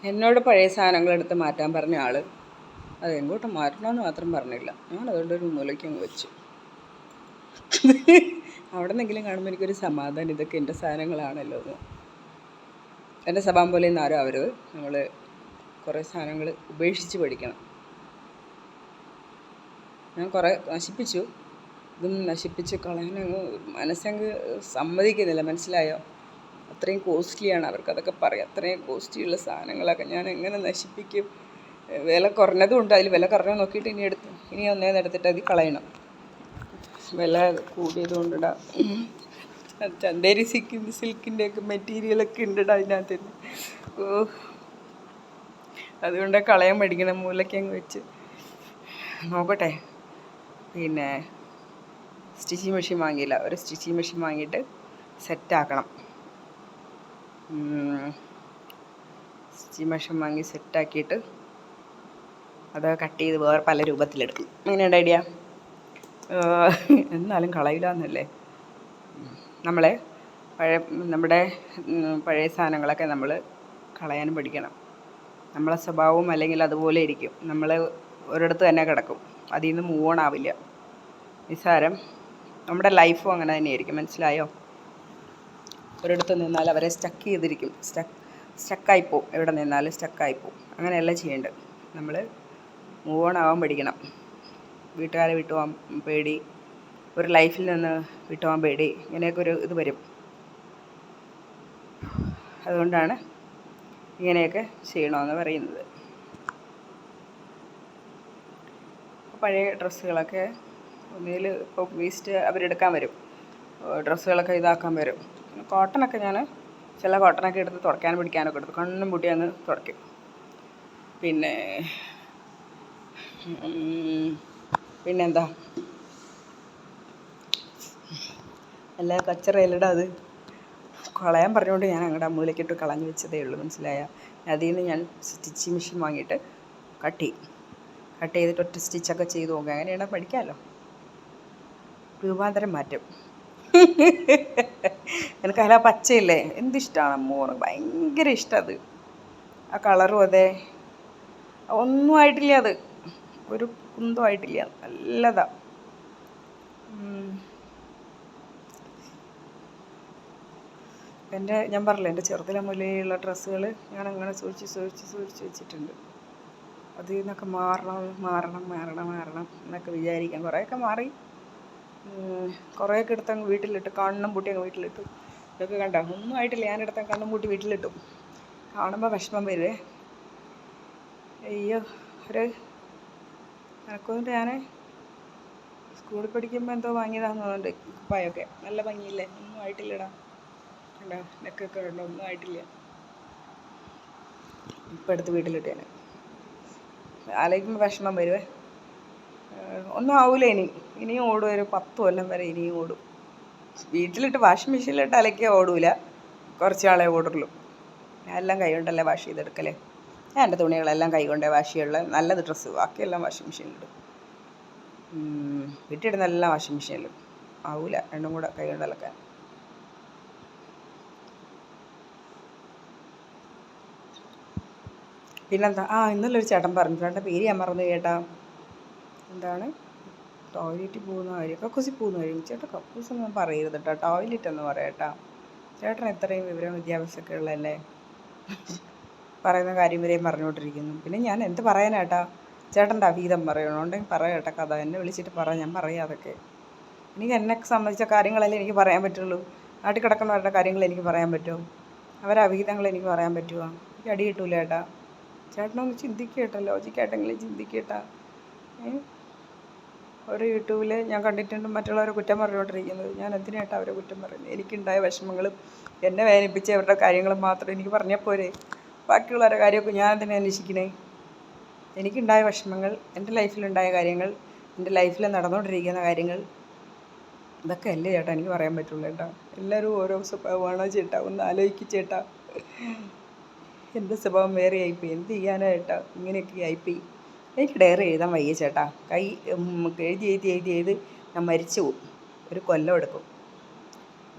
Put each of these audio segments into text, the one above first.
എന്നോട് പഴയ സാധനങ്ങളെടുത്ത് മാറ്റാൻ പറഞ്ഞ ആൾ അത് എങ്ങോട്ട് മാറ്റണമെന്ന് മാത്രം പറഞ്ഞില്ല. ഞാൻ അതുകൊണ്ട് ഒരു മൂലയ്ക്ക് അങ്ങ് വെച്ചു. അവിടെ നിന്നെങ്കിലും കാണുമ്പോൾ എനിക്കൊരു സമാധാനം, ഇതൊക്കെ എൻ്റെ സാധനങ്ങളാണല്ലോ എന്ന്. എൻ്റെ സ്വഭാവം പോലെ ഒന്നും ആരും ആവരുത്. നമ്മൾ കുറേ സാധനങ്ങൾ ഉപേക്ഷിച്ച് പഠിക്കണം. ഞാൻ കുറേ നശിപ്പിച്ചു. ഇതൊന്നും നശിപ്പിച്ച് കളയാനങ്ങ് മനസ്സങ്ങ് സമ്മതിക്കുന്നില്ല. മനസ്സിലായോ? അത്രയും കോസ്റ്റ്ലിയാണ് അവർക്ക് അതൊക്കെ പറയാം. അത്രയും കോസ്റ്റ്ലിയുള്ള സാധനങ്ങളൊക്കെ ഞാൻ എങ്ങനെ നശിപ്പിക്കും? വില കുറഞ്ഞതും ഉണ്ട്, അതിൽ വില കുറഞ്ഞത് നോക്കിയിട്ട് ഇനി ഒന്നേന്ന് എടുത്തിട്ട് അത് കളയണം. വില കൂടിയതുകൊണ്ടിടാം. ചന്തേരി സിൽക്കിൻ്റെയൊക്കെ മെറ്റീരിയലൊക്കെ ഉണ്ടിടാം അതിനകത്ത് തന്നെ. ഓ, അതുകൊണ്ട് കളയാൻ പഠിക്കണം. മൂലയ്ക്ക് അങ്ങ് വെച്ച് നോക്കട്ടെ. പിന്നെ സ്റ്റിച്ചിങ് മെഷീൻ വാങ്ങിയില്ല. ഒരു സ്റ്റിച്ചിങ് മെഷീൻ വാങ്ങിയിട്ട് സെറ്റാക്കണം. സ്റ്റിച്ചിങ് മെഷീൻ വാങ്ങി സെറ്റാക്കിയിട്ട് അത് കട്ട് ചെയ്ത് വേറെ പല രൂപത്തിലെടുക്കും. അങ്ങനെയുണ്ട് ഐഡിയ. എന്നാലും കളയില്ല എന്നല്ലേ. നമ്മുടെ പഴയ സാധനങ്ങളൊക്കെ നമ്മൾ കളയാനും പഠിക്കണം. നമ്മളെ സ്വഭാവവും അല്ലെങ്കിൽ അതുപോലെ ഇരിക്കും. നമ്മൾ ഒരിടത്ത് തന്നെ കിടക്കും, അതിൽ നിന്ന് മൂവ് ഓൺ ആവില്ല. നിസ്സാരം. നമ്മുടെ ലൈഫും അങ്ങനെ തന്നെയായിരിക്കും. മനസ്സിലായോ? ഒരിടത്ത് നിന്നാൽ അവരെ സ്റ്റക്ക് ചെയ്തിരിക്കും. സ്റ്റക്കായിപ്പോവും. എവിടെ നിന്നാലും സ്റ്റക്കായിപ്പോവും. അങ്ങനെയല്ല ചെയ്യേണ്ടത്. നമ്മൾ മൂവ് ഓൺ ആവാൻ പഠിക്കണം. വീട്ടുകാരെ വിട്ടുപോകാൻ പേടി, ഒരു ലൈഫിൽ നിന്ന് വിട്ടുപോകാൻ പേടി, ഇങ്ങനെയൊക്കെ ഒരു ഇത് വരും. അതുകൊണ്ടാണ് ഇങ്ങനെയൊക്കെ ചെയ്യണമെന്ന് പറയുന്നത്. പഴയ ഡ്രസ്സുകളൊക്കെ ഒന്നിൽ ഇപ്പോൾ വേസ്റ്റ് അവരെടുക്കാൻ വരും. ഡ്രസ്സുകളൊക്കെ ഇതാക്കാൻ വരും. കോട്ടനൊക്കെ ഞാൻ ചില കോട്ടനൊക്കെ എടുത്ത് തുടയ്ക്കാനും പിടിക്കാനൊക്കെ എടുത്തു. കണ്ണും പൂട്ടി അങ്ങ് തുടയ്ക്കും. പിന്നെന്താ, എല്ലാ കച്ചറയിലിടാം. അത് കളയാൻ പറഞ്ഞുകൊണ്ട് ഞാൻ അങ്ങോട്ട് മൂലയ്ക്കിട്ട് കളഞ്ഞു വെച്ചതേ ഉള്ളൂ. മനസ്സിലായ? അതിൽ നിന്ന് ഞാൻ സ്റ്റിച്ചിങ് മെഷീൻ വാങ്ങിയിട്ട് കട്ട് ചെയ്തിട്ട് ഒറ്റ സ്റ്റിച്ചൊക്കെ ചെയ്ത് നോക്കുക. അങ്ങനെയാണ് പഠിക്കാമല്ലോ. രൂപാന്തരം മാറ്റും. എനിക്കതിൽ ആ പച്ചയില്ലേ, എന്തിഷ്ടമാണ് മോറ്, ഭയങ്കര ഇഷ്ടം. അത് ആ കളറും അതെ, ഒന്നും ആയിട്ടില്ല. അത് ഒരു കുന്തം ആയിട്ടില്ല. നല്ലതാ. ഞാൻ പറഞ്ഞില്ലേ, എൻ്റെ ചെറുതിലെ മുതലേയുള്ള ഡ്രസ്സുകൾ ഞാൻ അങ്ങനെ സൂക്ഷിച്ച് വെച്ചിട്ടുണ്ട്. അതിൽ നിന്നൊക്കെ മാറണം എന്നൊക്കെ വിചാരിക്കാം. കുറേയൊക്കെ മാറി. കുറേയൊക്കെ എടുത്തങ്ങ് വീട്ടിലിട്ട്, കണ്ണും പൂട്ടി അങ്ങ് വീട്ടിലിട്ടു. ഇതൊക്കെ കണ്ടോ, ഒന്നും ആയിട്ടില്ല. ഞാനെടുത്ത കണ്ണും പൂട്ടി വീട്ടിലിട്ടു. കാണുമ്പോൾ വിഷമം വരുവേ. അയ്യോ, എനക്കൊന്നിട്ട് ഞാൻ സ്കൂളിൽ പഠിക്കുമ്പോൾ എന്തോ വാങ്ങിയതാണെന്ന് തോന്നുന്നുണ്ട്. കുപ്പായൊക്കെ നല്ല ഭംഗിയില്ലേ. ഒന്നും ആയിട്ടില്ലടാ. കണ്ടോ, നെക്കൊക്കെ കണ്ടോ, ഒന്നും ആയിട്ടില്ല. ഇപ്പം എടുത്ത് വീട്ടിലിട്ട് ഞാൻ ആലോചിക്കുമ്പോൾ വിഷമം വരുവേ. ഒന്നും ആവില്ല. ഇനിയും ഓടും. ഒരു 10 കൊല്ലം വരെ ഇനിയും ഓടും. വീട്ടിലിട്ട് വാഷിംഗ് മെഷീനിലിട്ട് അലക്കിയാൽ ഓടൂല. കുറച്ച് നാളെ ഓടുള്ളൂ. ഞാൻ എല്ലാം കൈ കൊണ്ടല്ലേ വാഷ് ചെയ്തെടുക്കലേ. ഞാൻ എൻ്റെ തുണികളെല്ലാം കൈ കൊണ്ടേ വാഷ് ചെയ്യുള്ളൂ. നല്ലത് ഡ്രസ്സ് ബാക്കിയെല്ലാം വാഷിംഗ് മെഷീനിലിടും. വീട്ടിലിടുന്നെല്ലാം വാഷിംഗ് മെഷീനിലും ആവൂല. രണ്ടും കൂടെ കൈ കൊണ്ട് അലക്കാൻ. പിന്നെന്താ, ഇന്നലെ ഒരു ചേട്ടൻ പറഞ്ഞു, ചേട്ടൻ്റെ പേര് ഞാൻ മറന്നു കേട്ടാ. എന്താണ്, ടോയ്ലറ്റിൽ പോകുന്ന കാര്യം, കക്കൂസിൽ പോകുന്ന കാര്യം. ചേട്ടാ കക്കൂസൊന്നും പറയരുത് കേട്ടോ, ടോയ്ലറ്റ് എന്ന് പറയാം. ചേട്ടൻ എത്രയും വിവരം വിദ്യാഭ്യാസമൊക്കെ ഉള്ളതല്ലേ, പറയുന്ന കാര്യം വരെയും പറഞ്ഞുകൊണ്ടിരിക്കുന്നു. പിന്നെ ഞാൻ എന്ത് പറയാനാട്ടാ? ചേട്ടൻ്റെ അവീതം പറയണോണ്ടെങ്കിൽ പറയട്ടെ കഥ. എന്നെ വിളിച്ചിട്ട് ഞാൻ പറയാം അതൊക്കെ. എനിക്ക് എന്നെ സംബന്ധിച്ച കാര്യങ്ങളല്ലേ എനിക്ക് പറയാൻ പറ്റുള്ളൂ. നാട്ടിൽ കിടക്കുന്നവരുടെ കാര്യങ്ങൾ എനിക്ക് പറയാൻ പറ്റുമോ? അവരെ അവീതങ്ങൾ എനിക്ക് പറയാൻ പറ്റുമോ? എനിക്ക് അടി കിട്ടൂല ചേട്ടാ. ചേട്ടനൊന്ന് ചിന്തിക്കേട്ടാ, ലോജിക്കായിട്ടെങ്കിലും ചിന്തിക്കേട്ടാ. ഒരു യൂട്യൂബിൽ ഞാൻ കണ്ടിട്ടുണ്ട് മറ്റുള്ളവരെ കുറ്റം പറഞ്ഞുകൊണ്ടിരിക്കുന്നത്. ഞാൻ എന്തിനായിട്ടാ അവരെ കുറ്റം പറയുന്നത്? എനിക്കുണ്ടായ വിഷമങ്ങളും എന്നെ വേദനിപ്പിച്ച അവരുടെ കാര്യങ്ങളും മാത്രം എനിക്ക് പറഞ്ഞാൽ പോരെ? ബാക്കിയുള്ളവരുടെ കാര്യമൊക്കെ ഞാൻ എന്തിനാ അന്വേഷിക്കണേ? എനിക്കുണ്ടായ വിഷമങ്ങൾ, എൻ്റെ ലൈഫിലുണ്ടായ കാര്യങ്ങൾ, എൻ്റെ ലൈഫിൽ നടന്നുകൊണ്ടിരിക്കുന്ന കാര്യങ്ങൾ, ഇതൊക്കെ അല്ലേ ചേട്ടാ എനിക്ക് പറയാൻ പറ്റുള്ളൂ ചേട്ടാ. എല്ലാവരും ഓരോ സ്വഭാവമാണോ ചേട്ടാ? ഒന്ന് ആലോചിക്കും ചേട്ടാ. എൻ്റെ സ്വഭാവം വേറെ ആയിപ്പോയി. എന്ത് ചെയ്യാനാ ചേട്ടാ? ഇങ്ങനെയൊക്കെ ആയിപ്പോയി. എനിക്ക് ഡയറി എഴുതാൻ വയ്യ ചേട്ടാ. എഴുതി ഞാൻ മരിച്ചു പോകും. ഒരു കൊല്ലം എടുക്കും.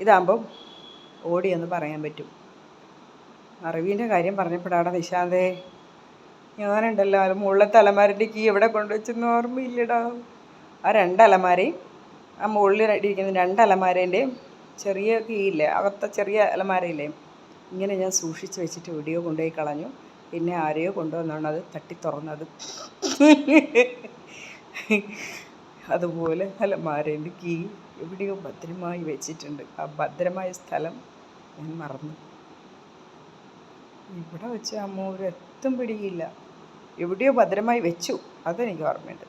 ഇതാകുമ്പം ഓടിയൊന്ന് പറയാൻ പറ്റും. അറിവിൻ്റെ കാര്യം പറഞ്ഞപ്പോഴാണ് നിശാന്തേ, ഞാനുണ്ടല്ലോ അത് മുകളിലത്തെ അലമാരൻ്റെ കീ എവിടെ കൊണ്ടുവച്ചെന്ന് ഓർമ്മയില്ലടാ. ആ രണ്ടലമാരയും ആ മുകളിൽ ഇരിക്കുന്ന രണ്ടലമാരേൻ്റെയും ചെറിയ കീ ഇല്ലേ, അകത്തെ ചെറിയ അലമാരയില്ലേ, ഇങ്ങനെ ഞാൻ സൂക്ഷിച്ച് വെച്ചിട്ട് എവിടെയോ കൊണ്ടുപോയി കളഞ്ഞു. പിന്നെ ആരെയോ കൊണ്ടുവന്നാണ് അത് തട്ടി തുറന്നത്. അതുപോലെ അലമാരേൻ്റെ കീ എവിടെയോ ഭദ്രമായി വെച്ചിട്ടുണ്ട്. ആ ഭദ്രമായ സ്ഥലം ഞാൻ മറന്നു. ഇവിടെ വെച്ച് അമ്മ ഒരു എത്തും പിടിയില്ല. എവിടെയോ ഭദ്രമായി വെച്ചു, അതെനിക്ക് ഓർമ്മയുണ്ട്.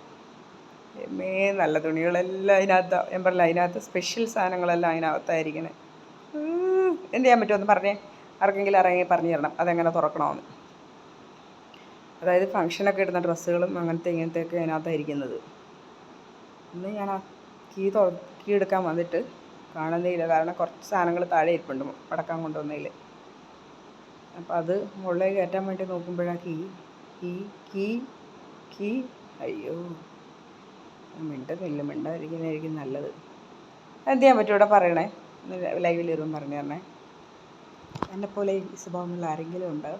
എമ്മേ, നല്ല തുണികളെല്ലാം അതിനകത്ത്, ഞാൻ പറഞ്ഞില്ല, അതിനകത്ത് സ്പെഷ്യൽ സാധനങ്ങളെല്ലാം അതിനകത്തായിരിക്കണേ. എന്ത് ചെയ്യാൻ പറ്റുമെന്ന് പറഞ്ഞേ, ആർക്കെങ്കിലും ഇറങ്ങി പറഞ്ഞു തരണം അതെങ്ങനെ തുറക്കണമെന്ന്. അതായത് ഫങ്ഷനൊക്കെ ഇടുന്ന ഡ്രസ്സുകളും അങ്ങനത്തെ ഇങ്ങനത്തെയൊക്കെ അതിനകത്തായിരിക്കുന്നത്. ഇന്ന് ഞാൻ ആ കീ എടുക്കാൻ വന്നിട്ട് കാണുന്നേയില്ല. കാരണം കുറച്ച് സാധനങ്ങൾ താഴെ ഇരിപ്പുണ്ട് മടക്കാൻ കൊണ്ടുവന്നതിൽ. അപ്പം അത് മുകളിലേക്ക് കയറ്റാൻ വേണ്ടി നോക്കുമ്പോഴാണ് കീ കീ കീ അയ്യോ, മിണ്ടാതിരിക്കുന്നതായിരിക്കും നല്ലത്. എന്ത് ചെയ്യാൻ പറ്റും ഇവിടെ പറയണേ, ലൈവിൽ വരുമ്പോൾ പറഞ്ഞു തരണേ. എന്നെപ്പോലെ ഈ സ്വഭാവമുള്ള ആരെങ്കിലും ഉണ്ട്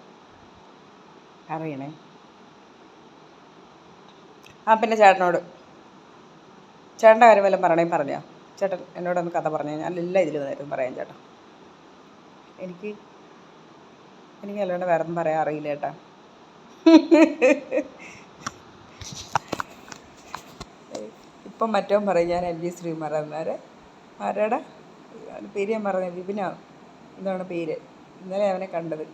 അറിയണേ. പിന്നെ ചേട്ടൻ്റെ കാര്യം വല്ലതും പറയണേ പറഞ്ഞോ. ചേട്ടൻ എന്നോടൊന്ന് കഥ പറഞ്ഞു, ഞാനെല്ലാം ഇതിൽ നേരം പറയാം ചേട്ടാ. എനിക്ക് അല്ലാണ്ട് വേറെ ഒന്നും പറയാൻ അറിയില്ല ചേട്ടാ. ഇപ്പം മറ്റവൻ പറയും ഞാൻ LV ശ്രീകുമാർ. ആരാടാ പേര് ഞാൻ പറഞ്ഞത്, വിപിനാണ് എന്താണ് പേര്. ഇന്നലെ അവനെ കണ്ടത്.